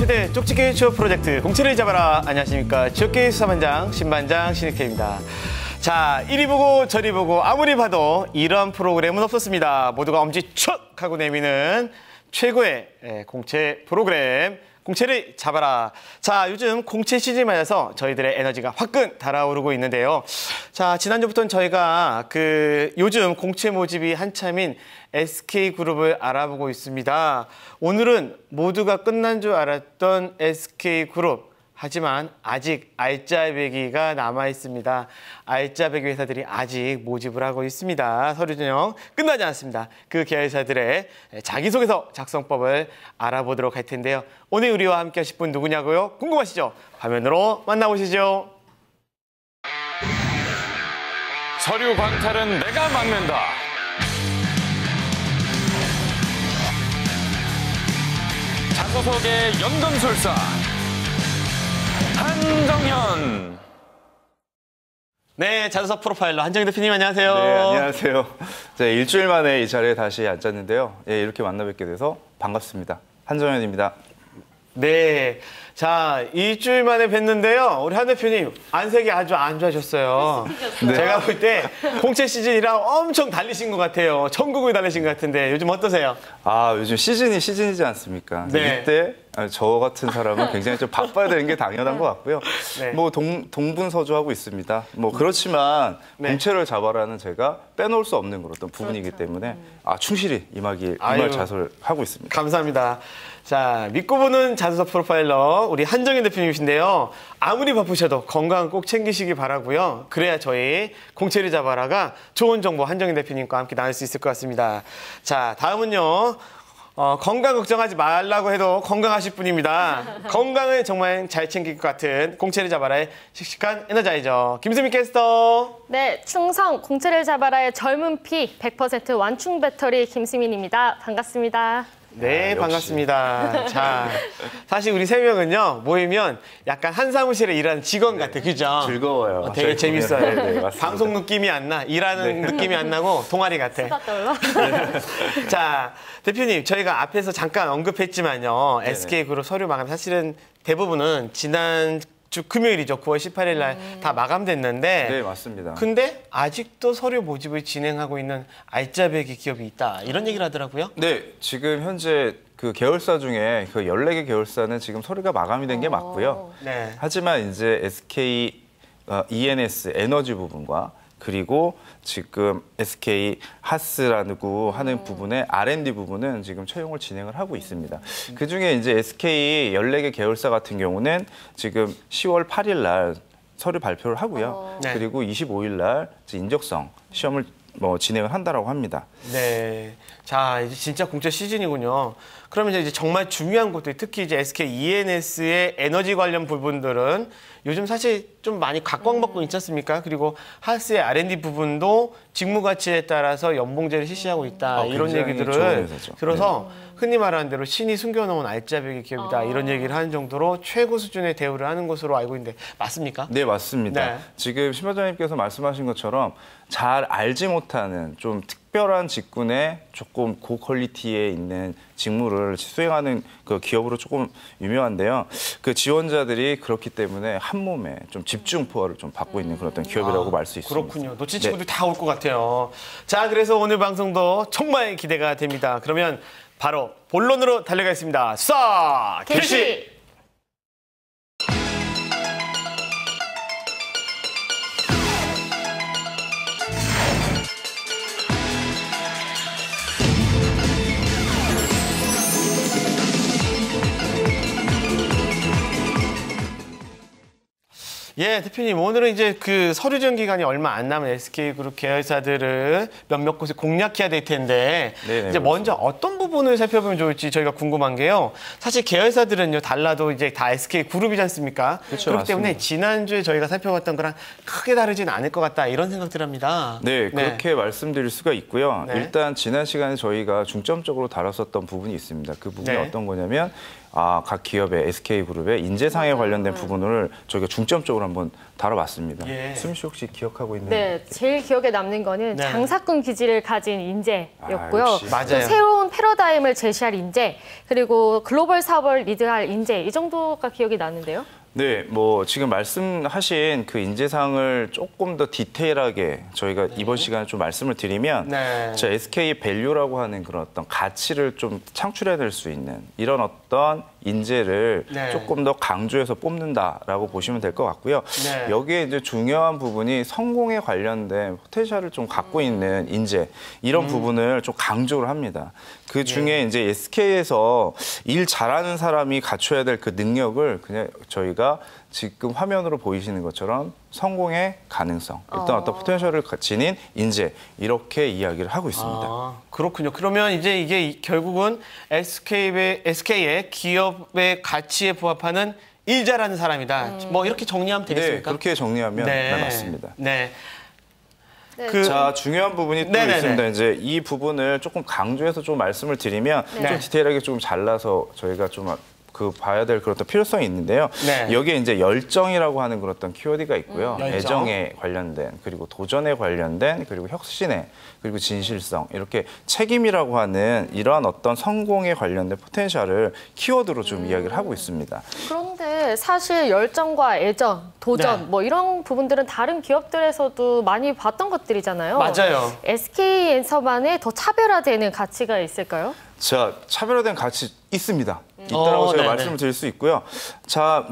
최대 쪽집게 취업 프로젝트 공채를 잡아라. 안녕하십니까. 지역계획 수사반장 신반장 신익혜입니다. 자, 이리 보고 저리 보고 아무리 봐도 이런 프로그램은 없었습니다. 모두가 엄지척 하고 내미는 최고의 공채 프로그램 공채를 잡아라. 자, 요즘 공채 시즌 맞아서 저희들의 에너지가 화끈 달아오르고 있는데요. 자, 지난주부터는 저희가 요즘 공채 모집이 한참인 SK그룹을 알아보고 있습니다. 오늘은 모두가 끝난 줄 알았던 SK그룹. 하지만 아직 알짜배기가 남아있습니다. 알짜배기 회사들이 아직 모집을 하고 있습니다. 서류 전형 끝나지 않았습니다. 그 계열사들의 자기소개서 작성법을 알아보도록 할 텐데요. 오늘 우리와 함께 하실 분 누구냐고요? 궁금하시죠? 화면으로 만나보시죠. 서류 광탈은 내가 막는다. 자소석의 연금술사 한정현. 네, 자소서 프로파일러 한정현 대표님 안녕하세요. 네, 안녕하세요. 자, 일주일 만에 이 자리에 다시 앉았는데요. 예, 이렇게 만나 뵙게 돼서 반갑습니다. 한정현입니다. 네, 자, 일주일 만에 뵀는데요. 우리 한 대표님 안색이 아주 안 좋아졌어요. 네. 제가 볼 때 공채 시즌이라 엄청 달리신 것 같아요. 전국을 달리신 것 같은데 요즘 어떠세요? 아, 요즘 시즌이지 않습니까? 네. 이때 저 같은 사람은 굉장히 좀 바빠야 되는 게 당연한 것 같고요. 네. 뭐 동분서주하고 있습니다. 뭐 그렇지만 네. 공채를 잡아라는 제가 빼놓을 수 없는 그런 부분이기 때문에 충실히 임할 자소를 있습니다. 감사합니다. 자, 믿고 보는 자소서 프로파일러 우리 한정현 대표님이신데요. 아무리 바쁘셔도 건강 꼭 챙기시기 바라고요. 그래야 저희 공채를 잡아라가 좋은 정보 한정현 대표님과 함께 나눌 수 있을 것 같습니다. 자, 다음은요. 건강 걱정하지 말라고 해도 건강하실 분입니다. 건강을 정말 잘 챙길 것 같은 공채를 잡아라의 씩씩한 에너자이저 김수미 캐스터. 네, 충성 공채를 잡아라의 젊은 피 100% 완충 배터리 김수민입니다. 반갑습니다. 네, 반갑습니다. 자, 사실 우리 세 명은요, 모이면 약간 한 사무실에 일하는 직원 같아, 그죠? 즐거워요. 되게 재밌어요. 네, 맞습니다. 방송 느낌이 안 나, 일하는 느낌이 안 나고 동아리 같아. 수다 떨러. 자, 대표님, 저희가 앞에서 잠깐 언급했지만요, SK그룹 서류 마감 사실은 대부분은 지난주 금요일이죠. 9월 18일 날 다 마감됐는데. 네, 맞습니다. 근데 아직도 서류 모집을 진행하고 있는 알짜배기 기업이 있다. 이런 얘기를 하더라고요. 네, 지금 현재 그 계열사 중에 그 14개 계열사는 지금 서류가 마감이 된 게 맞고요. 네. 하지만 이제 SK ENS 에너지 부분과 그리고 지금 SK 하스라고 하는 부분의 R&D 부분은 지금 채용을 진행을 하고 있습니다. 그중에 이제 SK 14개 계열사 같은 경우는 지금 10월 8일 날 서류 발표를 하고요. 네. 그리고 25일 날 인적성 시험을 진행을 한다라고 합니다. 네. 자, 이제 진짜 공채 시즌이군요. 그러면 이제 정말 중요한 것들, 특히 이제 SK ENS의 에너지 관련 부분들은 요즘 사실 좀 많이 각광받고 있지 않습니까? 그리고 하스의 R&D 부분도 직무 가치에 따라서 연봉제를 실시하고 있다. 이런 얘기들을 들어서 흔히 말하는 대로 신이 숨겨놓은 알짜배기 기업이다. 이런 얘기를 하는 정도로 최고 수준의 대우를 하는 것으로 알고 있는데 맞습니까? 네, 맞습니다. 네. 지금 신 반장님께서 말씀하신 것처럼 잘 알지 못하는 좀 특별한 직군에 조금 고퀄리티에 있는 직무를 수행하는 그 기업으로 조금 유명한데요. 그 지원자들이 그렇기 때문에 한 몸에 좀 집중포화를 좀 받고 있는 그런 어떤 기업이라고 말 수 있습니다. 그렇군요. 놓친 친구들 다 올 것 같아요. 자, 그래서 오늘 방송도 정말 기대가 됩니다. 그러면 바로 본론으로 달려가겠습니다. 수사 개시! 예, 대표님, 오늘은 이제 그 서류 지원 기간이 얼마 안 남은 SK그룹 계열사들을 몇몇 곳에 공략해야 될 텐데 네네, 이제 먼저 어떤 부분을 살펴보면 좋을지 저희가 궁금한 게요. 사실 계열사들은요 달라도 이제 다 SK그룹이지 않습니까? 그렇죠, 그렇기 때문에 맞습니다. 지난주에 저희가 살펴봤던 거랑 크게 다르진 않을 것 같다 이런 생각들 합니다. 네, 그렇게 말씀드릴 수가 있고요. 네. 일단 지난 시간에 저희가 중점적으로 다뤘었던 부분이 있습니다. 그 부분이 네. 어떤 거냐면 각 기업의 SK그룹의 인재상에 관련된 부분을 저희가 중점적으로 한번 다뤄봤습니다. 예. 수미 씨 혹시 기억하고 있는? 네, 제일 기억에 남는 거는 네. 장사꾼 기질을 가진 인재였고요. 역시. 맞아요. 또 새로운 패러다임을 제시할 인재, 그리고 글로벌 사업을 리드할 인재, 이 정도가 기억이 나는데요. 네, 뭐 지금 말씀하신 그 인재상을 조금 더 디테일하게 저희가 이번 시간에 좀 말씀을 드리면 자, SK 밸류라고 하는 그런 어떤 가치를 좀 창출해낼 수 있는 이런 어떤 인재를 조금 더 강조해서 뽑는다라고 보시면 될 것 같고요. 여기에 이제 중요한 부분이 성공에 관련된 포텐셜을 좀 갖고 있는 인재 이런 부분을 좀 강조를 합니다. 그 중에 이제 SK에서 일 잘하는 사람이 갖춰야 될 그 능력을 그냥 저희가 지금 화면으로 보이시는 것처럼 성공의 가능성, 일단 어떤 포텐셜을 지닌 인재 이렇게 이야기를 하고 있습니다. 아, 그렇군요. 그러면 이제 이게 결국은 SK의 기업의 가치에 부합하는 일 잘하는 사람이다. 뭐 이렇게 정리하면 되겠습니까? 네, 그렇게 정리하면 맞습니다. 네. 자, 중요한 부분이 또 있습니다. 이제 이 부분을 조금 강조해서 좀 말씀을 드리면 좀 디테일하게 좀 잘라서 저희가 좀 봐야 될 그런 필요성이 있는데요. 여기에 이제 열정이라고 하는 그런 어떤 키워드가 있고요. 애정에 관련된, 그리고 도전에 관련된, 그리고 혁신에, 그리고 진실성, 이렇게 책임이라고 하는 이러한 어떤 성공에 관련된 포텐셜을 키워드로 좀 이야기를 하고 있습니다. 그런데 사실 열정과 애정, 도전 뭐 이런 부분들은 다른 기업들에서도 많이 봤던 것들이잖아요. 맞아요. SK에서만의 더 차별화되는 가치가 있을까요? 자, 차별화된 가치 있습니다. 있다라고 제가 말씀을 드릴 수 있고요. 자,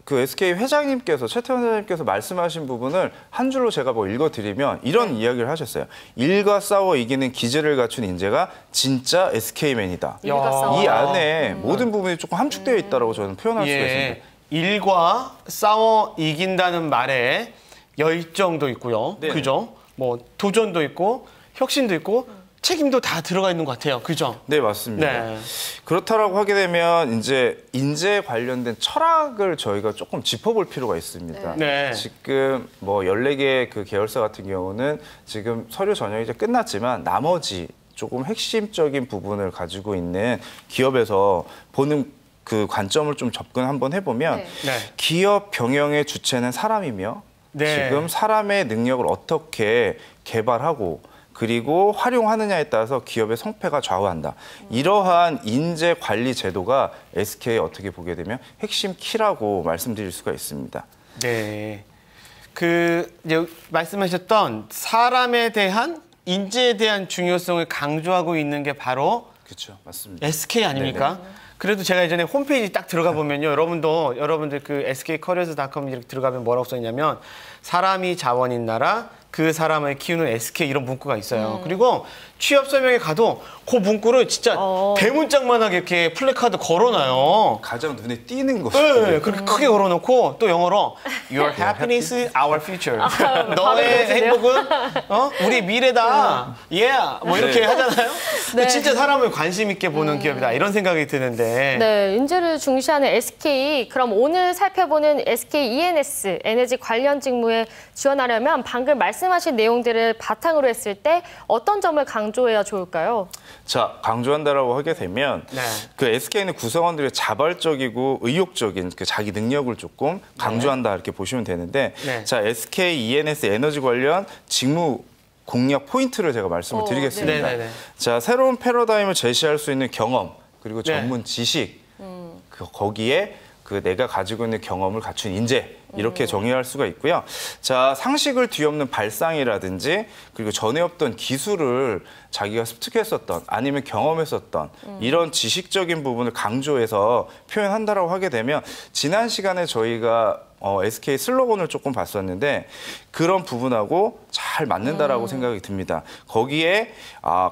그 SK 회장님께서, 최태원 회장님께서 말씀하신 부분을 한 줄로 제가 읽어드리면 이런 이야기를 하셨어요. 일과 싸워 이기는 기질을 갖춘 인재가 진짜 SK맨이다. 이 안에 모든 부분이 조금 함축되어 있다고 저는 표현할 수가 있습니다. 일과 싸워 이긴다는 말에 열정도 있고요. 그죠? 뭐 도전도 있고 혁신도 있고 책임도 다 들어가 있는 것 같아요. 그죠? 네, 맞습니다. 그렇다라고 하게 되면 이제 인재 관련된 철학을 저희가 조금 짚어볼 필요가 있습니다. 지금 14개 그 계열사 같은 경우는 지금 서류 전형이 이제 끝났지만 나머지 조금 핵심적인 부분을 가지고 있는 기업에서 보는 그 관점을 좀 접근 한번 해보면 기업 병영의 주체는 사람이며 지금 사람의 능력을 어떻게 개발하고 그리고 활용하느냐에 따라서 기업의 성패가 좌우한다. 이러한 인재 관리 제도가 SK에 어떻게 보게 되면 핵심 키라고 말씀드릴 수가 있습니다. 네. 이제 말씀하셨던 사람에 대한 인재에 대한 중요성을 강조하고 있는 게 바로 그렇죠. 맞습니다. SK 아닙니까? 그래도 제가 예전에 홈페이지 딱 들어가 보면요. 여러분들 그 skcareers.com 이렇게 들어가면 뭐라고 써 있냐면 사람이 자원인 나라, 그 사람을 키우는 SK 이런 문구가 있어요. 그리고 취업 설명회 가도 그 문구를 진짜 대문짝만하게 이렇게 플래카드 걸어놔요. 가장 눈에 띄는 거. 네, 그렇게 크게 걸어놓고 또 영어로 Your happiness is our future. 너의 행복은 우리 미래다. Yeah. 뭐 이렇게 하잖아요. 진짜 사람을 관심 있게 보는 기업이다. 이런 생각이 드는데. 네, 인재를 중시하는 SK. 그럼 오늘 살펴보는 SK E&S 에너지 관련 직무에 지원하려면 방금 말씀하신 내용들을 바탕으로 했을 때 어떤 점을 강조해야 좋을까요? 자, 강조한다라고 하게 되면 그 SK는 구성원들의 자발적이고 의욕적인 그 자기 능력을 조금 강조한다 이렇게 보시면 되는데 자, SK E&S 에너지 관련 직무 공략 포인트를 제가 말씀을 드리겠습니다. 자, 새로운 패러다임을 제시할 수 있는 경험 그리고 전문 지식 거기에 내가 가지고 있는 경험을 갖춘 인재 이렇게 정의할 수가 있고요. 자, 상식을 뒤엎는 발상이라든지 그리고 전에 없던 기술을 자기가 습득했었던 아니면 경험했었던 이런 지식적인 부분을 강조해서 표현한다라고 하게 되면 지난 시간에 저희가 SK 슬로건을 조금 봤었는데 그런 부분하고 잘 맞는다라고 생각이 듭니다. 거기에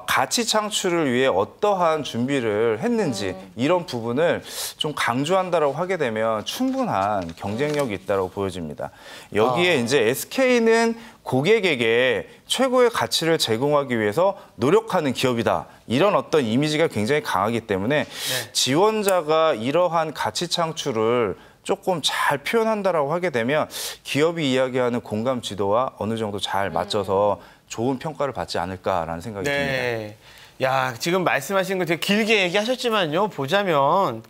가치 창출을 위해 어떠한 준비를 했는지 이런 부분을 좀 강조한다라고 하게 되면 충분한 경쟁력이 있다고 보여집니다. 여기에 이제 SK는 고객에게 최고의 가치를 제공하기 위해서 노력하는 기업이다. 이런 어떤 이미지가 굉장히 강하기 때문에 지원자가 이러한 가치 창출을 조금 잘 표현한다라고 하게 되면 기업이 이야기하는 공감 지도와 어느 정도 잘 맞춰서 좋은 평가를 받지 않을까라는 생각이 듭니다. 야, 지금 말씀하신 거 되게 길게 얘기하셨지만요. 보자면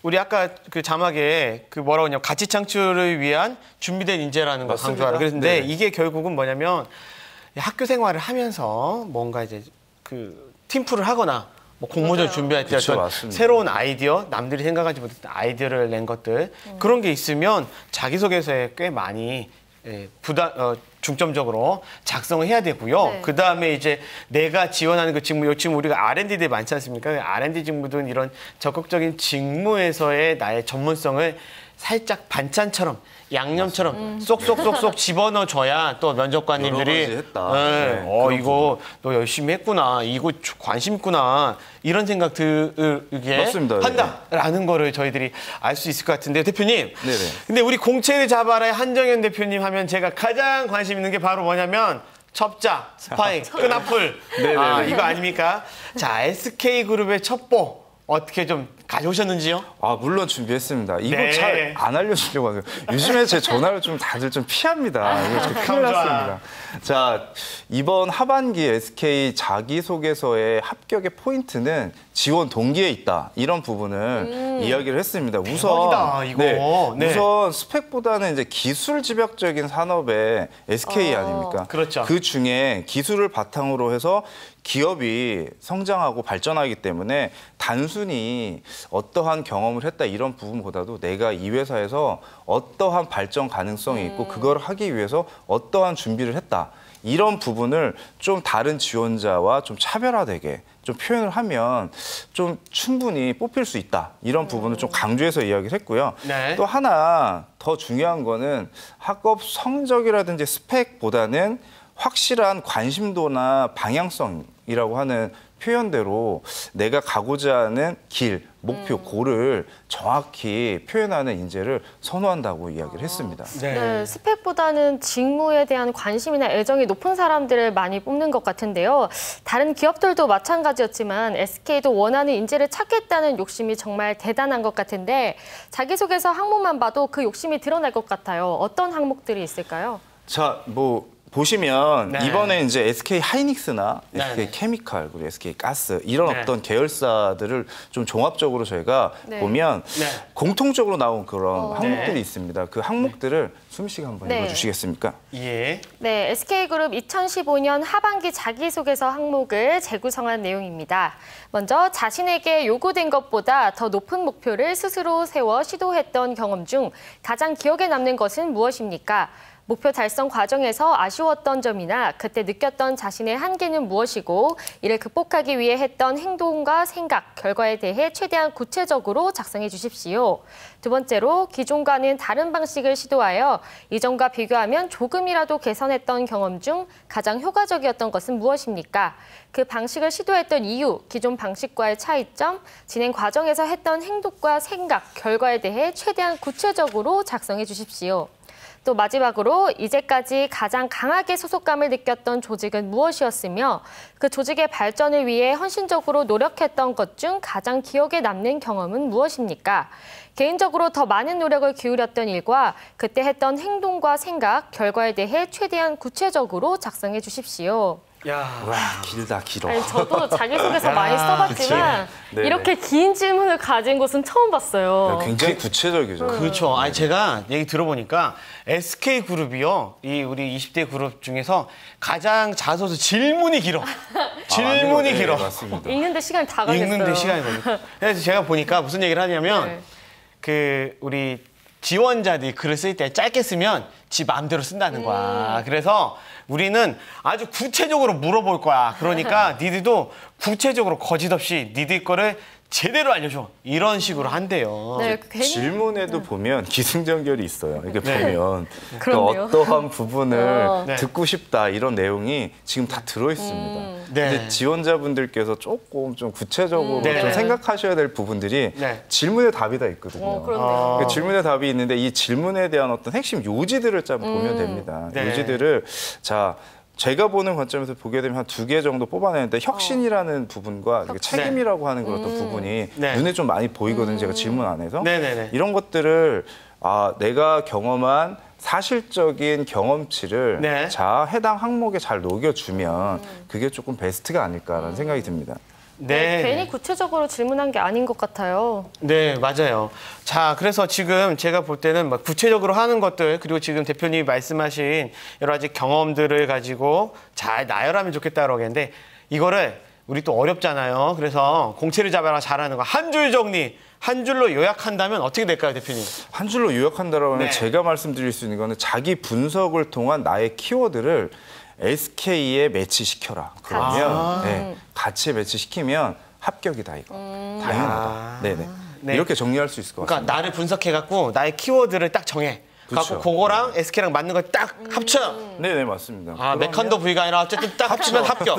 우리 아까 그 자막에 뭐라고 하냐면 가치 창출을 위한 준비된 인재라는 거 강조하라 그랬는데 이게 결국은 뭐냐면 학교 생활을 하면서 뭔가 이제 팀플을 하거나 뭐 공모전 맞아요. 준비할 때 그쵸, 어떤 맞습니다. 새로운 아이디어, 남들이 생각하지 못했던 아이디어를 낸 것들 그런 게 있으면 자기소개서에 꽤 많이 중점적으로 작성을 해야 되고요. 네. 그 다음에 이제 내가 지원하는 그 직무, 요즘 우리가 R&D들이 많지 않습니까? R&D 직무든 이런 적극적인 직무에서의 나의 전문성을 살짝 반찬처럼 양념처럼 쏙쏙쏙쏙 집어넣어줘야 또 면접관님들이 여러 가지 했다. 네, 네, 그런 이거 너 열심히 했구나, 이거 관심 있구나 이런 생각 들게 맞습니다. 한다라는 거를 저희들이 알 수 있을 것 같은데 대표님. 네네. 근데 우리 공채를 잡아라의 한정현 대표님 하면 제가 가장 관심 있는 게 바로 뭐냐면 첩자, 스파잉, 끈앞풀. 네네네. 이거 아닙니까? 자, SK그룹의 첩보 어떻게 좀 가져오셨는지요? 아, 물론 준비했습니다. 이거 네. 잘 안 알려주려고 하세요. 요즘에 제 전화를 좀 다들 좀 피합니다. 이거 좀 큰일 났습니다. 자, 이번 하반기 SK 자기소개서의 합격의 포인트는 지원 동기에 있다. 이런 부분을 이야기를 했습니다. 대박이다, 이거. 네. 우선 스펙보다는 이제 기술 집약적인 산업의 SK 아닙니까? 그렇죠. 그 중에 기술을 바탕으로 해서 기업이 성장하고 발전하기 때문에 단순히 어떠한 경험을 했다 이런 부분보다도 내가 이 회사에서 어떠한 발전 가능성이 있고 그걸 하기 위해서 어떠한 준비를 했다. 이런 부분을 좀 다른 지원자와 좀 차별화되게 좀 표현을 하면 좀 충분히 뽑힐 수 있다. 이런 부분을 좀 강조해서 이야기를 했고요. 네. 또 하나 더 중요한 거는 학업 성적이라든지 스펙보다는 확실한 관심도나 방향성이라고 하는 표현대로 내가 가고자 하는 길, 목표, 고를 정확히 표현하는 인재를 선호한다고 이야기를 했습니다. 네, 스펙보다는 직무에 대한 관심이나 애정이 높은 사람들을 많이 뽑는 것 같은데요. 다른 기업들도 마찬가지였지만 SK도 원하는 인재를 찾겠다는 욕심이 정말 대단한 것 같은데 자기소개서 항목만 봐도 그 욕심이 드러날 것 같아요. 어떤 항목들이 있을까요? 자, 보시면 네. 이번에 이제 SK 하이닉스나 네. SK 케미칼 그리고 SK 가스 이런 네. 어떤 계열사들을 좀 종합적으로 저희가 네. 보면 네. 공통적으로 나온 그런 항목들이 네. 있습니다. 그 항목들을 수미 씨가 한번 네. 읽어주시겠습니까? 예. 네, SK그룹 2015년 하반기 자기소개서 항목을 재구성한 내용입니다. 먼저 자신에게 요구된 것보다 더 높은 목표를 스스로 세워 시도했던 경험 중 가장 기억에 남는 것은 무엇입니까? 목표 달성 과정에서 아쉬웠던 점이나 그때 느꼈던 자신의 한계는 무엇이고 이를 극복하기 위해 했던 행동과 생각, 결과에 대해 최대한 구체적으로 작성해 주십시오. 두 번째로 기존과는 다른 방식을 시도하여 이전과 비교하면 조금이라도 개선했던 경험 중 가장 효과적이었던 것은 무엇입니까? 그 방식을 시도했던 이유, 기존 방식과의 차이점, 진행 과정에서 했던 행동과 생각, 결과에 대해 최대한 구체적으로 작성해 주십시오. 또 마지막으로 이제까지 가장 강하게 소속감을 느꼈던 조직은 무엇이었으며 그 조직의 발전을 위해 헌신적으로 노력했던 것 중 가장 기억에 남는 경험은 무엇입니까? 개인적으로 더 많은 노력을 기울였던 일과 그때 했던 행동과 생각, 결과에 대해 최대한 구체적으로 작성해 주십시오. 야. 와, 길어. 아니, 저도 자기소개서 많이 써봤지만 그치. 네네. 이렇게 긴 질문을 가진 곳은 처음 봤어요. 굉장히 구체적이죠. 그렇죠. 아니 제가 얘기 들어보니까 SK그룹이요. 이 우리 20대 그룹 중에서 가장 자소서 질문이 길어. 질문이 네, 길어. 맞습니다. 읽는데 시간이 다 가겠어요. 읽는데 시간이 걸려. 그래서 제가 보니까 무슨 얘기를 하냐면 네. 그 우리 지원자들이 글을 쓸 때 짧게 쓰면 지 마음대로 쓴다는 거야. 그래서 우리는 아주 구체적으로 물어볼 거야. 그러니까 니들도 구체적으로 거짓 없이 니들 거를 제대로 알려줘. 이런 식으로 한대요. 네, 괜히 질문에도 보면 기승전결이 있어요. 이게 네. 보면 그렇네요. 어떠한 부분을 네. 듣고 싶다 이런 내용이 지금 다 들어 있습니다. 네. 근데 지원자분들께서 조금 좀 구체적으로 네. 좀 생각하셔야 될 부분들이 네. 질문에 답이 다 있거든요. 그렇네요. 그 질문에 답이 있는데 이 질문에 대한 어떤 핵심 요지들을 좀 보면 됩니다. 네. 요지들을 자. 제가 보는 관점에서 보게 되면 한 2개 정도 뽑아내는데 혁신이라는 부분과 이게 책임이라고 하는 그런 어떤 부분이 네. 눈에 좀 많이 보이거든요. 제가 질문 안에서. 네네네. 이런 것들을 내가 경험한 사실적인 경험치를 네. 자 해당 항목에 잘 녹여주면 그게 조금 베스트가 아닐까라는 생각이 듭니다. 네. 괜히 구체적으로 질문한 게 아닌 것 같아요. 네, 맞아요. 자, 그래서 지금 제가 볼 때는 막 구체적으로 하는 것들, 그리고 지금 대표님이 말씀하신 여러 가지 경험들을 가지고 잘 나열하면 좋겠다고 하겠는데, 이거를 우리 또 어렵잖아요. 그래서 공채를 잡아라 잘하는 거 한 줄 정리, 한 줄로 요약한다면 어떻게 될까요, 대표님? 한 줄로 요약한다라고 하면 네. 제가 말씀드릴 수 있는 거는 자기 분석을 통한 나의 키워드를 SK에 매치시켜라. 그러면 네, 같이 매치시키면 합격이다 이거. 당연하다. 네네. 네. 이렇게 정리할 수 있을 것 같습니다. 그러니까 나를 분석해갖고 나의 키워드를 딱 정해. 그렇죠. 갖고 그거랑 SK랑 맞는 걸 딱 합쳐. 네네 맞습니다. 아, 그러면- 메컨더 V가 아니라 어쨌든 딱 합치면 합격.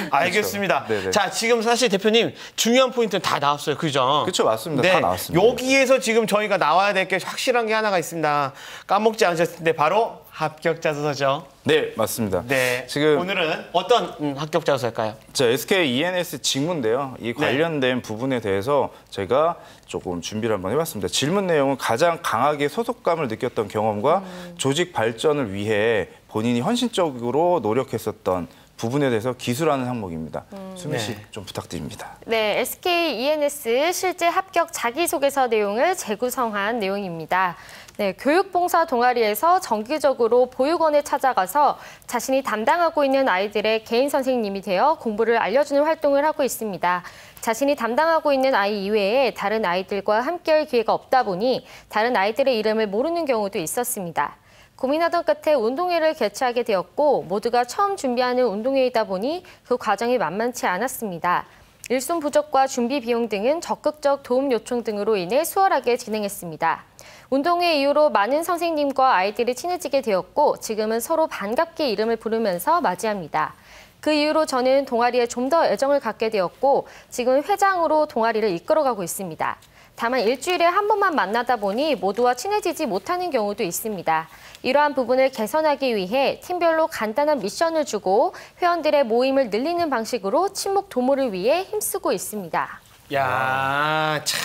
알겠습니다. 네네. 자, 지금 사실 대표님 중요한 포인트는 다 나왔어요. 그죠? 그렇죠, 맞습니다. 다 나왔습니다. 여기에서 지금 저희가 나와야 될 게 확실한 게 하나가 있습니다. 까먹지 않으셨을 텐데 바로 합격자 도서죠. 네 맞습니다. 네. 지금 오늘은 어떤 합격자 도서일까요? 자, SK ENS 직무인데요. 이 관련된 부분에 대해서 제가 조금 준비를 한번 해봤습니다. 질문 내용은 가장 강하게 소속감을 느꼈던 경험과 조직 발전을 위해 본인이 헌신적으로 노력했었던 부분에 대해서 기술하는 항목입니다. 수미 씨 좀 부탁드립니다. 네, SK ENS 실제 합격 자기소개서 내용을 재구성한 내용입니다. 네, 교육봉사 동아리에서 정기적으로 보육원에 찾아가서 자신이 담당하고 있는 아이들의 개인 선생님이 되어 공부를 알려주는 활동을 하고 있습니다. 자신이 담당하고 있는 아이 이외에 다른 아이들과 함께할 기회가 없다 보니 다른 아이들의 이름을 모르는 경우도 있었습니다. 고민하던 끝에 운동회를 개최하게 되었고 모두가 처음 준비하는 운동회이다 보니 그 과정이 만만치 않았습니다. 일손 부족과 준비 비용 등은 적극적 도움 요청 등으로 인해 수월하게 진행했습니다. 운동회 이후로 많은 선생님과 아이들이 친해지게 되었고 지금은 서로 반갑게 이름을 부르면서 맞이합니다. 그 이후로 저는 동아리에 좀 더 애정을 갖게 되었고 지금 회장으로 동아리를 이끌어가고 있습니다. 다만 일주일에 한 번만 만나다 보니 모두와 친해지지 못하는 경우도 있습니다. 이러한 부분을 개선하기 위해 팀별로 간단한 미션을 주고 회원들의 모임을 늘리는 방식으로 친목 도모를 위해 힘쓰고 있습니다. 야, 참.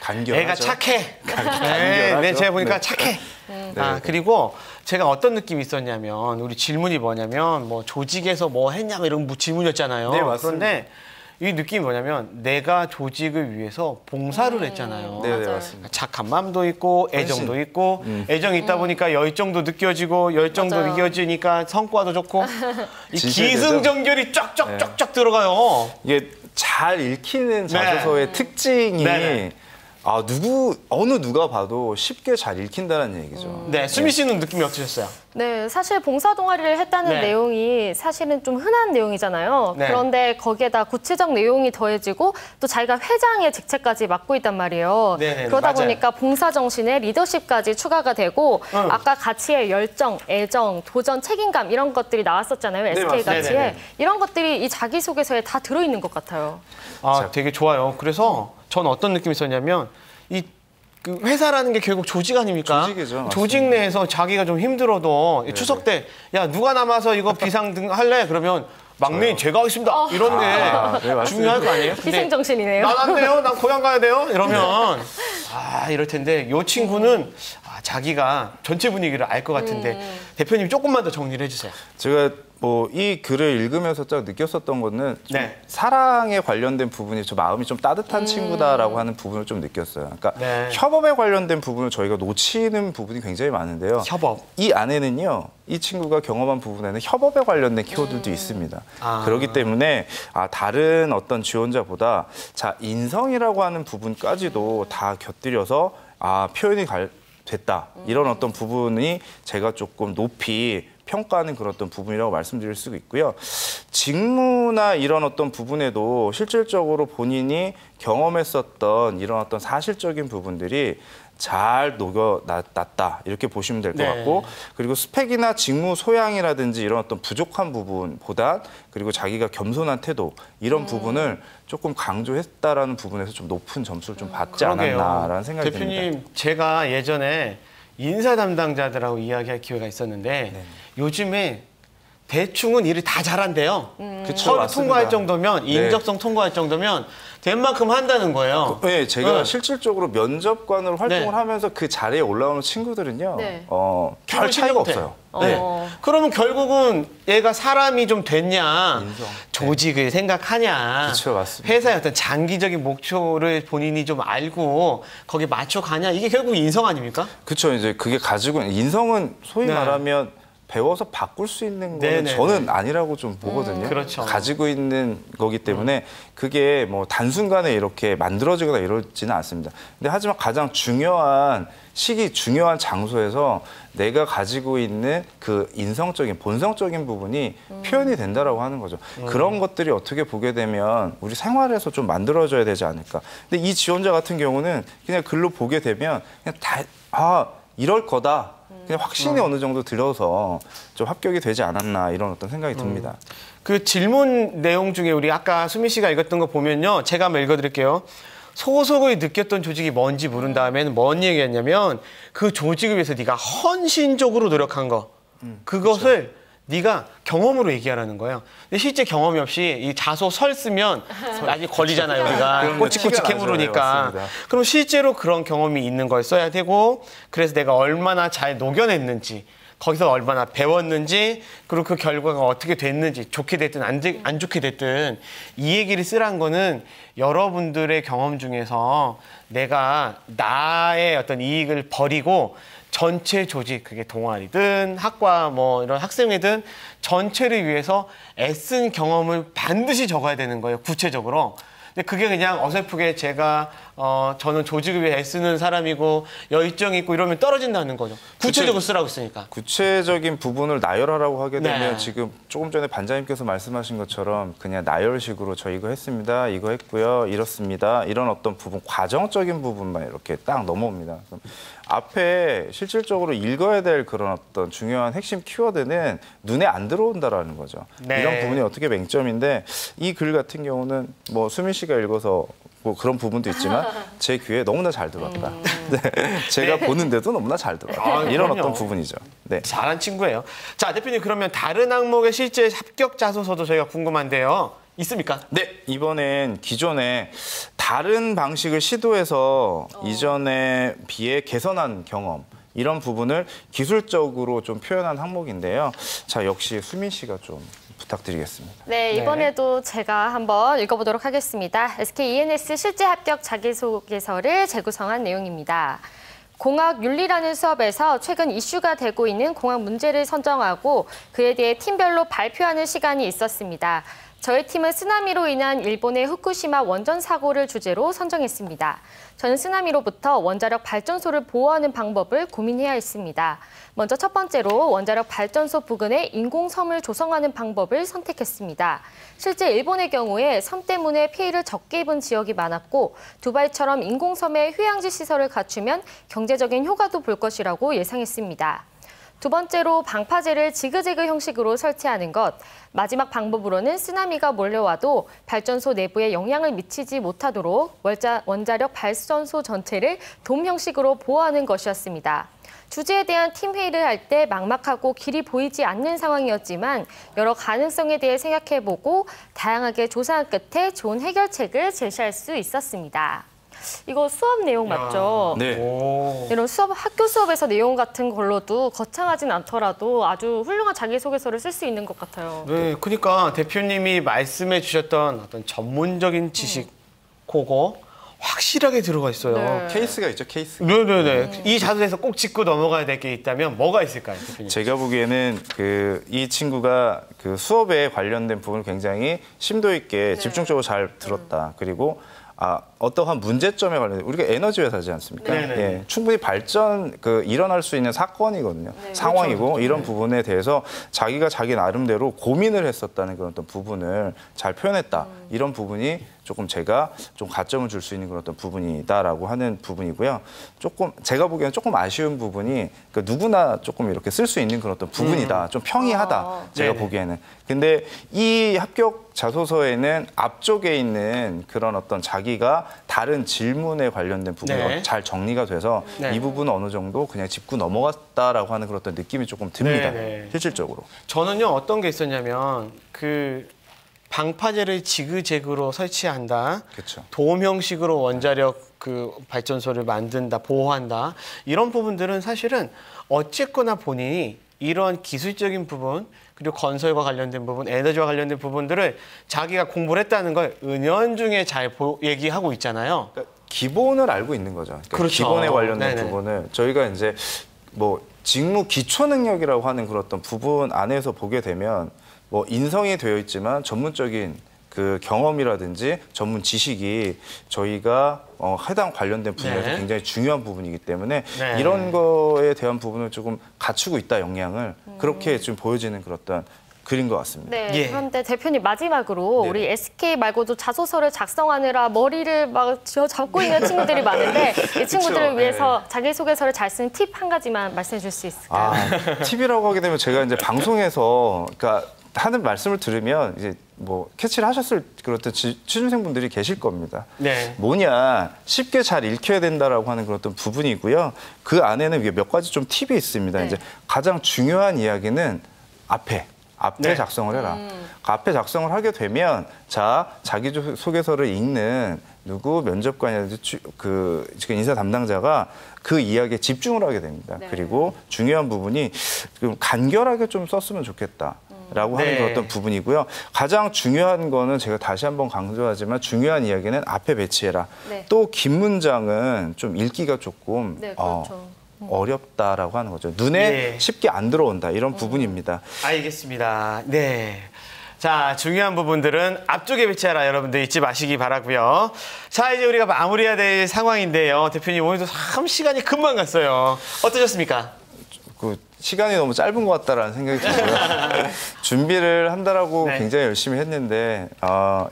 간결하죠. 애가 착해. 간결하죠. 네, 제가 보니까 네. 착해. 아, 네. 그리고 제가 어떤 느낌이 있었냐면 우리 질문이 뭐냐면 뭐 조직에서 뭐 했냐 이런 질문이었잖아요. 네, 맞습니다. 그런데 이 느낌이 뭐냐면 내가 조직을 위해서 봉사를 했잖아요. 네, 네, 맞아요. 맞습니다. 착한 마음도 있고 애정도 있고 애정이 있다 보니까 열정도 느껴지고 열정도 맞아요. 느껴지니까 성과도 좋고 이 진실되죠? 기승전결이 쫙쫙쫙쫙 들어가요. 이게 잘 읽히는 자소서의 특징이 네네. 어느 누가 봐도 쉽게 잘 읽힌다는 얘기죠. 네, 수미 씨는 느낌이 어떠셨어요? 네, 사실 봉사 동아리를 했다는 네. 내용이 사실은 좀 흔한 내용이잖아요. 네. 그런데 거기에다 구체적 내용이 더해지고 또 자기가 회장의 직책까지 맡고 있단 말이에요. 네네, 그러다 맞아요. 보니까 봉사 정신에 리더십까지 추가가 되고 아까 가치의 열정, 애정, 도전, 책임감 이런 것들이 나왔었잖아요. SK 맞습니다. 가치에. 네네네. 이런 것들이 이 자기소개서에 다 들어있는 것 같아요. 아, 되게 좋아요. 그래서 저는 어떤 느낌이 있었냐면 그 회사라는 게 결국 조직 아닙니까? 조직이죠. 조직 내에서 자기가 좀 힘들어도 추석 때 야 누가 남아서 이거 비상 등 할래? 그러면 막내인 제가 하겠습니다. 이런 게 네, 맞습니다. 중요할 거 아니에요? 근데 희생정신이네요. 난 안 돼요. 난 고향 가야 돼요. 이러면 이럴 텐데 이 친구는 자기가 전체 분위기를 알 것 같은데 대표님 조금만 더 정리를 해주세요. 제가 뭐 이 글을 읽으면서 딱 느꼈었던 거는 좀 네. 사랑에 관련된 부분이 저 마음이 좀 따뜻한 친구다라고 하는 부분을 좀 느꼈어요. 그러니까 네. 협업에 관련된 부분을 저희가 놓치는 부분이 굉장히 많은데요. 협업. 이 안에는요, 이 친구가 경험한 부분에는 협업에 관련된 키워드도 있습니다. 그렇기 때문에 다른 어떤 지원자보다 인성이라고 하는 부분까지도 다 곁들여서 표현이 됐다. 이런 어떤 부분이 제가 조금 높이 평가하는 그런 어떤 부분이라고 말씀드릴 수 있고요. 직무나 이런 어떤 부분에도 실질적으로 본인이 경험했었던 이런 어떤 사실적인 부분들이 잘 녹여놨다 이렇게 보시면 될 것 네. 같고, 그리고 스펙이나 직무 소양이라든지 이런 어떤 부족한 부분보다 그리고 자기가 겸손한 태도 이런 부분을 조금 강조했다라는 부분에서 좀 높은 점수를 좀 받지 않았나라는 생각이 듭니다. 대표님, 제가 예전에 인사 담당자들하고 이야기할 기회가 있었는데 요즘에 대충은 일을 다 잘한대요. 그쵸, 서류 맞습니다. 통과할 정도면, 네. 인적성 통과할 정도면 된 만큼 한다는 거예요. 네, 제가 네. 실질적으로 면접관으로 활동을 네. 하면서 그 자리에 올라오는 친구들은요, 네. 별 차이가 못해. 없어요. 네. 어. 그러면 결국은 얘가 사람이 좀 됐냐, 인정. 조직을 생각하냐, 그쵸, 맞습니다. 회사의 어떤 장기적인 목표를 본인이 좀 알고 거기에 맞춰가냐, 이게 결국 인성 아닙니까? 그렇죠. 이제 그게 가지고 있는 인성은 소위 네. 말하면 배워서 바꿀 수 있는 거는 네네네. 저는 아니라고 좀 보거든요. 그렇죠. 가지고 있는 거기 때문에 그게 뭐 단순간에 이렇게 만들어지거나 이러지는 않습니다. 근데 하지만 가장 중요한 시기, 중요한 장소에서 내가 가지고 있는 그 인성적인, 본성적인 부분이 표현이 된다라고 하는 거죠. 그런 것들이 어떻게 보게 되면 우리 생활에서 좀 만들어져야 되지 않을까. 근데 이 지원자 같은 경우는 그냥 글로 보게 되면 그냥 이럴 거다. 그냥 확신이 어느 정도 들어서 좀 합격이 되지 않았나 이런 어떤 생각이 듭니다. 그 질문 내용 중에 우리 아까 수미 씨가 읽었던 거 보면요. 제가 한번 읽어드릴게요. 소속을 느꼈던 조직이 뭔지 물은 다음에는 뭔 얘기였냐면 그 조직을 위해서 네가 헌신적으로 노력한 거. 그것을 네가 경험으로 얘기하라는 거예요. 근데 실제 경험이 없이 이 자소 설 쓰면 아직 걸리잖아요, 우리가. 꼬치꼬치 캐물으니까. 맞습니다. 그럼 실제로 그런 경험이 있는 걸 써야 되고 그래서 내가 얼마나 잘 녹여냈는지 거기서 얼마나 배웠는지 그리고 그 결과가 어떻게 됐는지 좋게 됐든 안 좋게 됐든 이 얘기를 쓰라는 거는 여러분들의 경험 중에서 내가 나의 어떤 이익을 버리고 전체 조직, 그게 동아리든 학과 뭐 이런 학생회든 전체를 위해서 애쓴 경험을 반드시 적어야 되는 거예요, 구체적으로. 근데 그게 그냥 어설프게 제가 저는 조직을 위해 애쓰는 사람이고 열정이 있고 이러면 떨어진다는 거죠. 구체적으로 쓰라고 했으니까. 구체적인 부분을 나열하라고 하게 되면 네. 지금 조금 전에 반장님께서 말씀하신 것처럼 그냥 나열식으로 저 이거 했습니다, 이거 했고요, 이렇습니다. 이런 어떤 부분, 과정적인 부분만 이렇게 딱 넘어옵니다. 그럼 앞에 실질적으로 읽어야 될 그런 어떤 중요한 핵심 키워드는 눈에 안 들어온다라는 거죠. 네. 이런 부분이 어떻게 맹점인데 이 글 같은 경우는 뭐 수민 씨가 읽어서 뭐 그런 부분도 있지만 제 귀에 너무나 잘 들어왔다. 네. 제가 보는데도 너무나 잘 들어왔다. 아, 이런 그럼요. 어떤 부분이죠. 네. 잘한 친구예요. 자, 대표님 그러면 다른 항목의 실제 합격 자소서도 저희가 궁금한데요. 있습니까? 네, 이번엔 기존에 다른 방식을 시도해서 이전에 비해 개선한 경험 이런 부분을 기술적으로 좀 표현한 항목인데요. 자, 역시 수민 씨가 좀 부탁드리겠습니다. 네, 이번에도 제가 한번 읽어보도록 하겠습니다. SK ENS 실제 합격 자기소개서를 재구성한 내용입니다. 공학 윤리라는 수업에서 최근 이슈가 되고 있는 공학 문제를 선정하고 그에 대해 팀별로 발표하는 시간이 있었습니다. 저희 팀은 쓰나미로 인한 일본의 후쿠시마 원전 사고를 주제로 선정했습니다. 저는 쓰나미로부터 원자력 발전소를 보호하는 방법을 고민해야 했습니다. 먼저 첫 번째로 원자력 발전소 부근에 인공섬을 조성하는 방법을 선택했습니다. 실제 일본의 경우에 섬 때문에 피해를 적게 입은 지역이 많았고 두바이처럼 인공섬에 휴양지 시설을 갖추면 경제적인 효과도 볼 것이라고 예상했습니다. 두 번째로 방파제를 지그재그 형식으로 설치하는 것. 마지막 방법으로는 쓰나미가 몰려와도 발전소 내부에 영향을 미치지 못하도록 원자력 발전소 전체를 돔 형식으로 보호하는 것이었습니다. 주제에 대한 팀 회의를 할 때 막막하고 길이 보이지 않는 상황이었지만 여러 가능성에 대해 생각해보고 다양하게 조사한 끝에 좋은 해결책을 제시할 수 있었습니다. 이거 수업 내용 맞죠? 네. 오. 이런 학교 수업에서 내용 같은 걸로도 거창하진 않더라도 아주 훌륭한 자기소개서를 쓸 수 있는 것 같아요. 네, 그러니까 대표님이 말씀해 주셨던 어떤 전문적인 지식, 그거 확실하게 들어가 있어요. 네. 케이스가 있죠, 케이스. 네네네. 이 자소에서 꼭 짚고 넘어가야 될 게 있다면 뭐가 있을까요, 대표님? 제가 보기에는 이 친구가 그 수업에 관련된 부분을 굉장히 심도 있게 집중적으로 잘 들었다. 그리고 어떠한 문제점에 관련해서 우리가 에너지 회사지 않습니까? 네네. 예, 충분히 일어날 수 있는 사건이거든요. 상황이고 그렇죠. 이런 부분에 대해서 자기가 자기 나름대로 고민을 했었다는 그런 어떤 부분을 잘 표현했다. 이런 부분이 조금 제가 좀 가점을 줄 수 있는 그런 어떤 부분이다라고 하는 부분이고요. 조금 제가 보기에는 조금 아쉬운 부분이 누구나 조금 이렇게 쓸 수 있는 그런 어떤 부분이다. 좀 평이하다. 제가 네네. 보기에는. 근데 이 합격 자소서에는 앞쪽에 있는 그런 어떤 자기가 다른 질문에 관련된 부분이 네. 잘 정리가 돼서 네. 이 부분은 어느 정도 그냥 짚고 넘어갔다라고 하는 그런 어떤 느낌이 조금 듭니다. 네네. 실질적으로. 저는요, 어떤 게 있었냐면 방파제를 지그재그로 설치한다. 그렇죠. 도움 형식으로 원자력 발전소를 만든다, 보호한다. 이런 부분들은 사실은 어쨌거나 본인이 이런 기술적인 부분, 그리고 건설과 관련된 부분, 에너지와 관련된 부분들을 자기가 공부를 했다는 걸 은연중에 잘 얘기하고 있잖아요. 그러니까 기본을 알고 있는 거죠. 그러니까 그렇죠. 기본에 관련된 네네. 부분을 저희가 이제 뭐 직무 기초 능력이라고 하는 그런 어떤 부분 안에서 보게 되면 뭐 인성이 되어 있지만 전문적인 그 경험이라든지 전문 지식이 저희가 해당 관련된 분야에서 네. 굉장히 중요한 부분이기 때문에 네. 이런 거에 대한 부분을 조금 갖추고 있다 역량을 그렇게 좀 보여지는 그런 어떤 글인 것 같습니다. 네, 예. 그런데 대표님 마지막으로 네네. 우리 SK 말고도 자소서를 작성하느라 머리를 막 잡고 있는 친구들이 많은데 이 친구들을 그쵸, 위해서 자기소개서를 잘 쓰는 팁 한 가지만 말씀해 줄 수 있을까요? 팁이라고 하게 되면 제가 이제 방송에서 그러니까 하는 말씀을 들으면 이제 뭐 캐치를 하셨을 그렇던 취준생분들이 계실 겁니다. 네. 뭐냐 쉽게 잘 읽혀야 된다라고 하는 그런 어떤 부분이고요. 그 안에는 몇 가지 좀 팁이 있습니다. 네. 이제 가장 중요한 이야기는 앞에 네. 작성을 해라. 그 앞에 작성을 하게 되면 자 자기소개서를 읽는 누구 면접관이라든지 지금 인사 담당자가 그 이야기에 집중을 하게 됩니다. 네. 그리고 중요한 부분이 좀 간결하게 좀 썼으면 좋겠다. 라고 하는 네. 그런 어떤 부분이고요. 가장 중요한 거는 제가 다시 한번 강조하지만 중요한 이야기는 앞에 배치해라. 네. 또 긴 문장은 좀 읽기가 조금 네, 그렇죠. 어렵다라고 하는 거죠. 눈에 예. 쉽게 안 들어온다 이런 부분입니다. 알겠습니다. 네. 자, 중요한 부분들은 앞쪽에 배치하라 여러분들 잊지 마시기 바라고요. 자, 이제 우리가 마무리해야 될 상황인데요. 대표님 오늘도 참 시간이 금방 갔어요. 어떠셨습니까? 그 시간이 너무 짧은 것 같다라는 생각이 들고요. 준비를 한다라고 네. 굉장히 열심히 했는데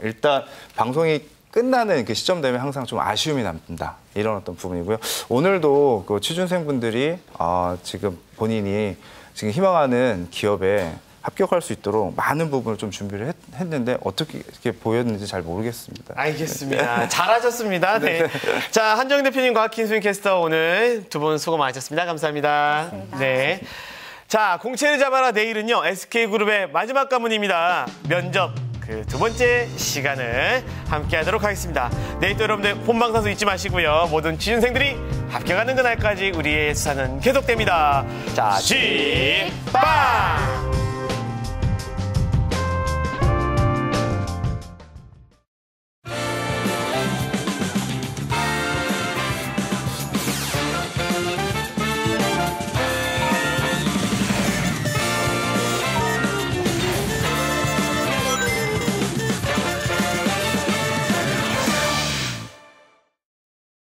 일단 방송이 끝나는 그 시점 되면 항상 좀 아쉬움이 남는다. 이런 어떤 부분이고요. 오늘도 그 취준생분들이 지금 본인이 지금 희망하는 기업에 합격할 수 있도록 많은 부분을 좀 준비를 했는데 어떻게 이렇게 보였는지 잘 모르겠습니다. 알겠습니다. 잘하셨습니다. 네. 자, 한정 대표님과 김수인 캐스터 오늘 두 분 수고 많으셨습니다. 감사합니다. 네. 자, 공채를 잡아라 내일은요. SK그룹의 마지막 가문입니다. 면접 그 두 번째 시간을 함께 하도록 하겠습니다. 내일 또 여러분들 본방사수 잊지 마시고요. 모든 취준생들이 합격하는 그날까지 우리의 수사는 계속됩니다. 자, 쥐빠!